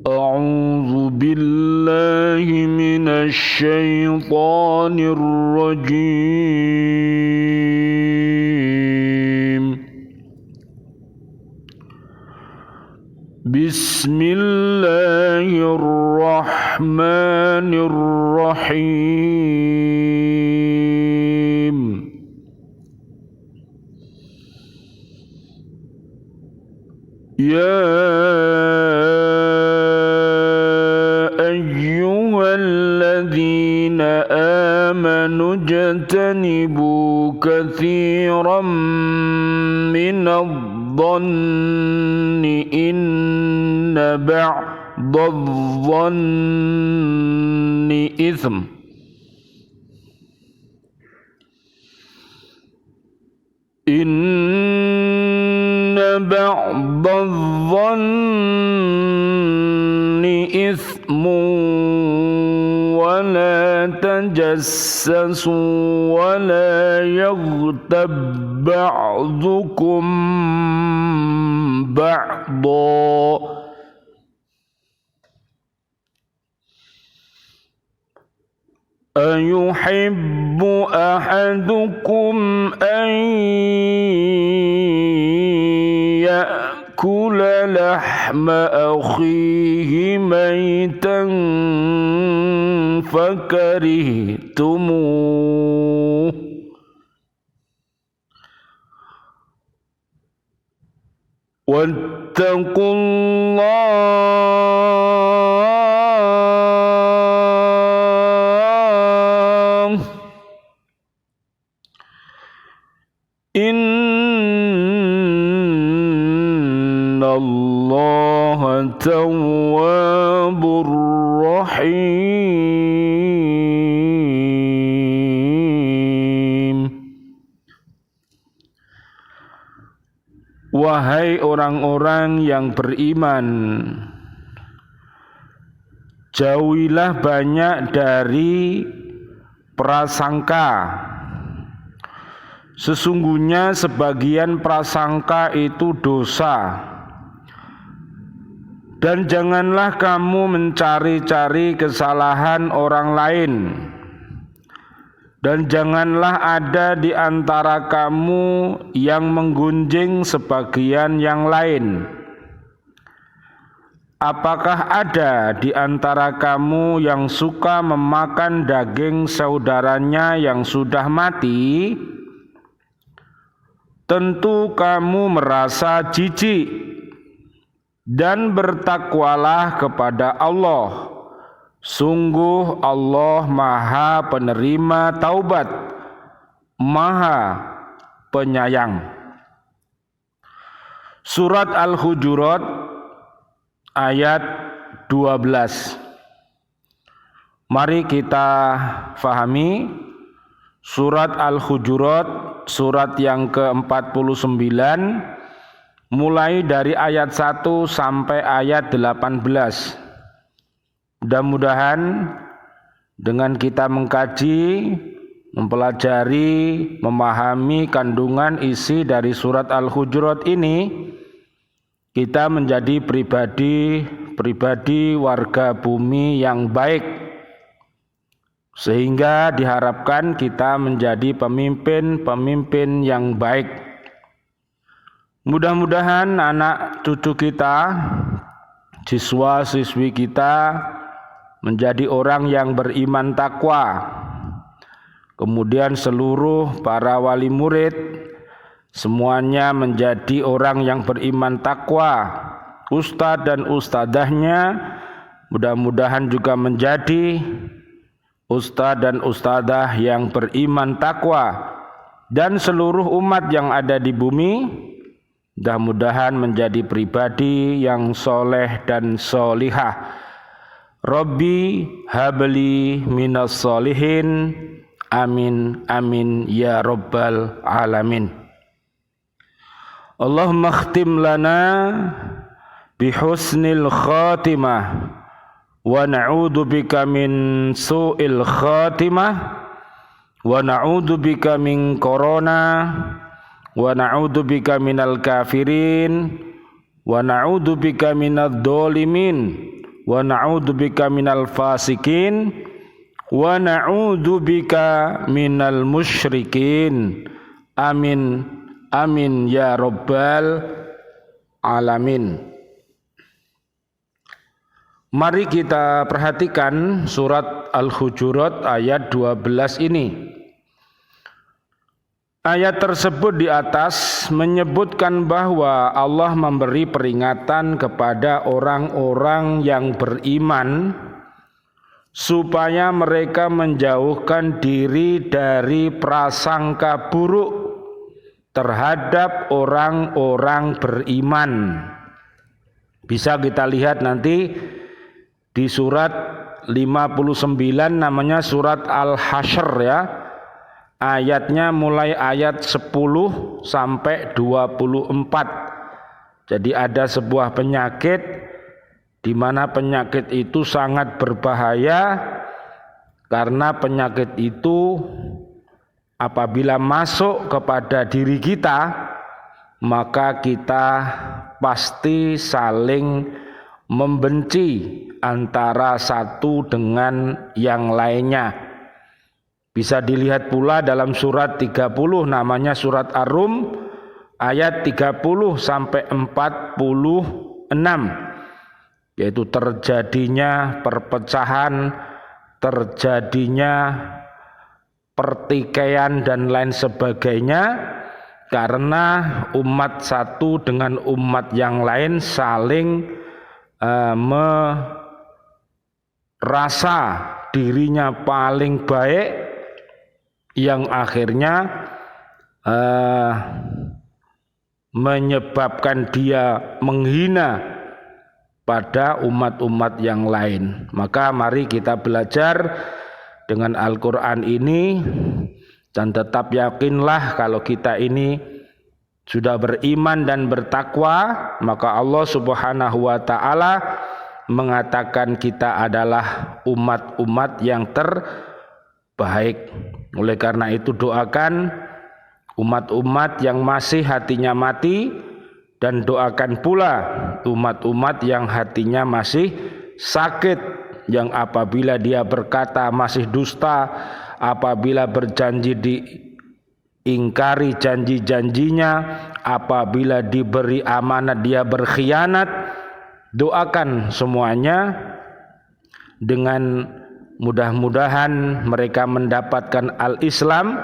أعوذ بالله من الشيطان الرجيم بسم الله الرحمن الرحيم يا أيها الذين آمنوا اجتنبوا كثيرا من الظن إن بعض الظن إثم إن بعض الظن إثم ولا تجسسوا ولا يغتب بعضكم بعضا أيحب أحدكم أن يأكل لحم أخيه ميتا فكرهتموه واتقوا الله إن الله تواب رحيم. Wahai orang-orang yang beriman, jauhilah banyak dari prasangka. Sesungguhnya sebagian prasangka itu dosa. Dan janganlah kamu mencari-cari kesalahan orang lain. Dan janganlah ada di antara kamu yang menggunjing sebagian yang lain. Apakah ada di antara kamu yang suka memakan daging saudaranya yang sudah mati? Tentu kamu merasa jijik, dan bertakwalah kepada Allah. Sungguh Allah Maha Penerima Taubat, Maha Penyayang. Surat Al-Hujurat ayat 12. Mari kita fahami surat Al-Hujurat, surat yang ke-49, mulai dari ayat 1 sampai ayat 18. Mudah-mudahan dengan kita mengkaji, mempelajari, memahami kandungan isi dari surat Al-Hujurat ini, kita menjadi pribadi warga bumi yang baik, sehingga diharapkan kita menjadi pemimpin yang baik. Mudah-mudahan anak cucu kita, siswa-siswi kita menjadi orang yang beriman takwa. Kemudian seluruh para wali murid semuanya menjadi orang yang beriman takwa. Ustadz dan ustadzahnya mudah-mudahan juga menjadi ustadz dan ustadzah yang beriman takwa. Dan seluruh umat yang ada di bumi mudah-mudahan menjadi pribadi yang soleh dan solihah. Rabbi habli minas solihin, amin amin ya rabbal alamin. Allahumma khtim lana bihusnil khatimah wa na'udzu bika min su'il khatimah wa na'udzu bika min corona wa na'udzu bika minal kafirin wa na'udzu bika minadh dhalimin wa na'udzubika minal fasikin wa na'udzubika minal musyrikin. Amin amin ya rabbal alamin. Mari kita perhatikan surat Al-Hujurat ayat 12 ini. Ayat tersebut di atas menyebutkan bahwa Allah memberi peringatan kepada orang-orang yang beriman supaya mereka menjauhkan diri dari prasangka buruk terhadap orang-orang beriman. Bisa kita lihat nanti di surat 59 namanya surat Al-Hasyr ya. Ayatnya mulai ayat 10 sampai 24. Jadi ada sebuah penyakit di mana penyakit itu sangat berbahaya karena penyakit itu apabila masuk kepada diri kita maka kita pasti saling membenci antara satu dengan yang lainnya. Bisa dilihat pula dalam surat 30 namanya surat Ar-Rum ayat 30 sampai 46, yaitu terjadinya perpecahan, terjadinya pertikaian dan lain sebagainya karena umat satu dengan umat yang lain saling merasa dirinya paling baik yang akhirnya menyebabkan dia menghina pada umat-umat yang lain. Maka mari kita belajar dengan Al-Quran ini dan tetap yakinlah kalau kita ini sudah beriman dan bertakwa, maka Allah Subhanahu wa ta'ala mengatakan kita adalah umat-umat yang terbaik. Oleh karena itu doakan umat-umat yang masih hatinya mati dan doakan pula umat-umat yang hatinya masih sakit, yang apabila dia berkata masih dusta, apabila berjanji diingkari janji-janjinya, apabila diberi amanat dia berkhianat. Doakan semuanya dengan mudah-mudahan mereka mendapatkan al-Islam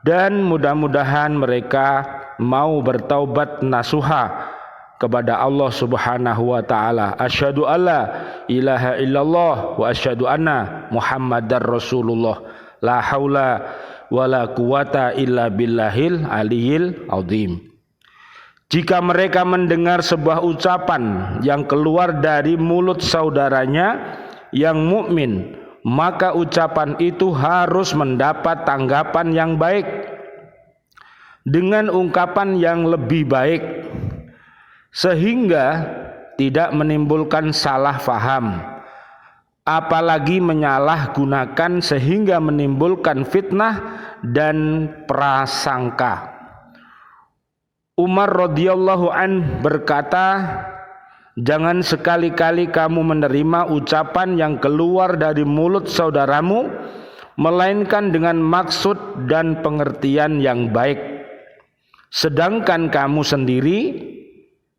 dan mudah-mudahan mereka mau bertaubat nasuha kepada Allah Subhanahu wa ta'ala. Asyhadu alla ilaha illallah wa asyhadu anna Muhammadar Rasulullah. La haula wala quwata illa billahil aliyil azim. Jika mereka mendengar sebuah ucapan yang keluar dari mulut saudaranya yang mukmin, maka ucapan itu harus mendapat tanggapan yang baik dengan ungkapan yang lebih baik, sehingga tidak menimbulkan salah faham, apalagi menyalahgunakan sehingga menimbulkan fitnah dan prasangka. Umar radhiyallahu an berkata, jangan sekali-kali kamu menerima ucapan yang keluar dari mulut saudaramu melainkan dengan maksud dan pengertian yang baik, sedangkan kamu sendiri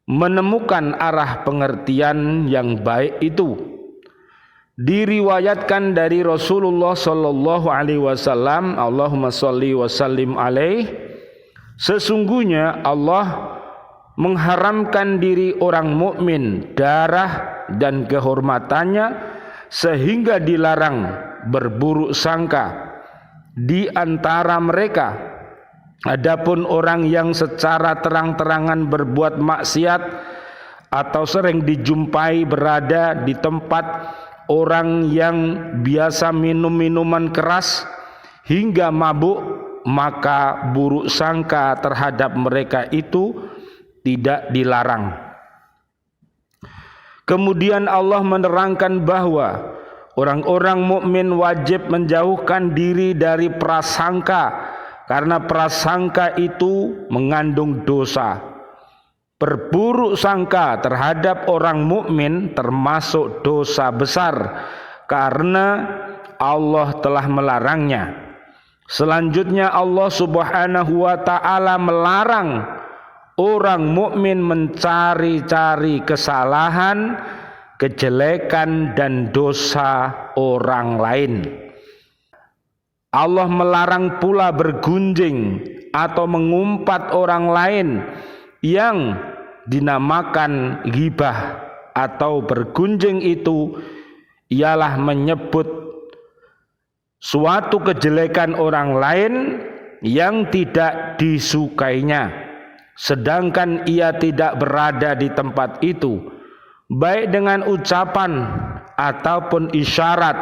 menemukan arah pengertian yang baik itu. Diriwayatkan dari Rasulullah sallallahu alaihi wasallam, Allahumma shalli wa sallim alaihi, sesungguhnya Allah mengharamkan diri orang mukmin darah dan kehormatannya sehingga dilarang berburuk sangka di antara mereka. Adapun orang yang secara terang-terangan berbuat maksiat atau sering dijumpai berada di tempat orang yang biasa minum minuman keras hingga mabuk, maka buruk sangka terhadap mereka itu tidak dilarang. Kemudian Allah menerangkan bahwa orang-orang mukmin wajib menjauhkan diri dari prasangka karena prasangka itu mengandung dosa. Berburuk sangka terhadap orang mukmin termasuk dosa besar karena Allah telah melarangnya. Selanjutnya Allah Subhanahu wa taala melarang orang mukmin mencari-cari kesalahan, kejelekan dan dosa orang lain. Allah melarang pula bergunjing atau mengumpat orang lain yang dinamakan ghibah atau bergunjing. Itu ialah menyebut suatu kejelekan orang lain yang tidak disukainya, sedangkan ia tidak berada di tempat itu, baik dengan ucapan ataupun isyarat,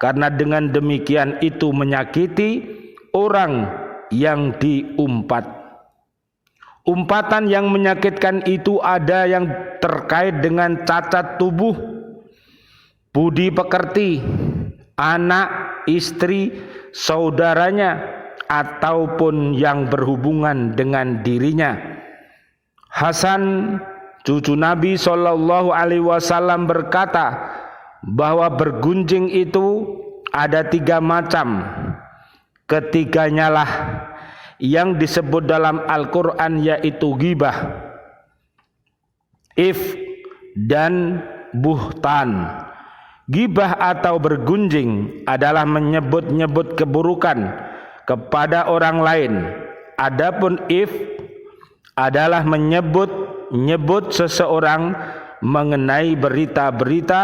karena dengan demikian itu menyakiti orang yang diumpat. Umpatan yang menyakitkan itu ada yang terkait dengan cacat tubuh, budi pekerti, anak, istri, saudaranya, ataupun yang berhubungan dengan dirinya. Hasan, cucu Nabi SAW berkata bahwa bergunjing itu ada 3 macam. Ketiganya lah yang disebut dalam Al-Quran, yaitu ghibah, ifk dan buhtan. Ghibah atau bergunjing adalah menyebut-nyebut keburukan kepada orang lain. Adapun ifk adalah menyebut-nyebut seseorang mengenai berita-berita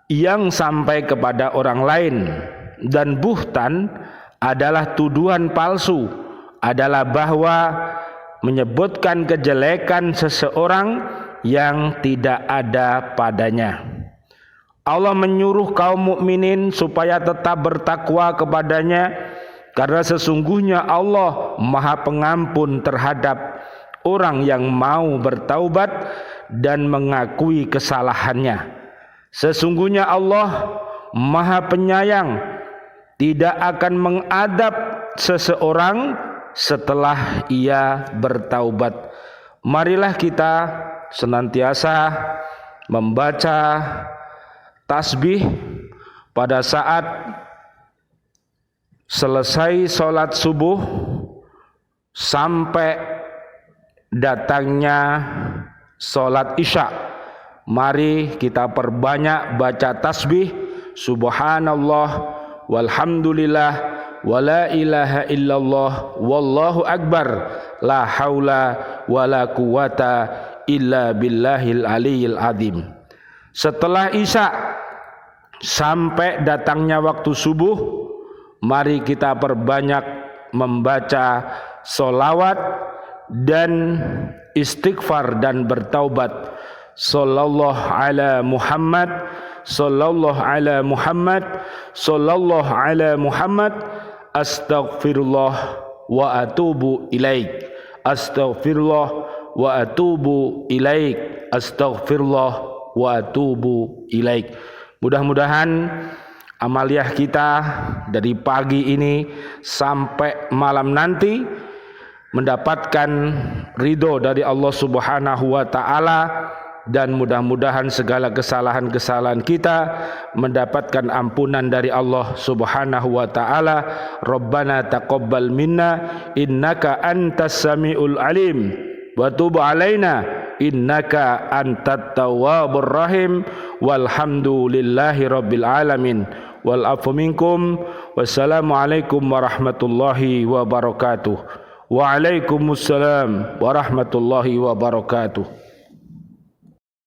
yang sampai kepada orang lain. Dan buhtan adalah tuduhan palsu, adalah bahwa menyebutkan kejelekan seseorang yang tidak ada padanya. Allah menyuruh kaum mukminin supaya tetap bertakwa kepadanya, karena sesungguhnya Allah Maha Pengampun terhadap orang yang mau bertaubat dan mengakui kesalahannya. Sesungguhnya Allah Maha Penyayang, tidak akan mengadab seseorang setelah ia bertaubat. Marilah kita senantiasa membaca tasbih pada saat selesai sholat subuh sampai datangnya sholat isya. Mari kita perbanyak baca tasbih subhanallah walhamdulillah wala ilaha illallah wallahu akbar la haula wala quwata illa billahil aliyil azim. Setelah isya sampai datangnya waktu subuh, mari kita perbanyak membaca sholawat dan istighfar dan bertaubat. Sallallahu ala Muhammad, sallallahu ala Muhammad, sallallahu ala Muhammad, astaghfirullah wa atubu ilaik, astaghfirullah wa atubu ilaik, astaghfirullah wa atubu ilaik. Mudah-mudahan amaliyah kita dari pagi ini sampai malam nanti mendapatkan ridho dari Allah Subhanahu wa taala, dan mudah-mudahan segala kesalahan-kesalahan kita mendapatkan ampunan dari Allah Subhanahu wa taala. Rabbana taqabbal minna innaka antas samiul alim wa tub alaina innaka antat tawwabur rahim walhamdulillahi rabbil alamin wal afu minkum. Wassalamu alaikum warahmatullahi wabarakatuh. Waalaikumsalam warahmatullahi wabarakatuh.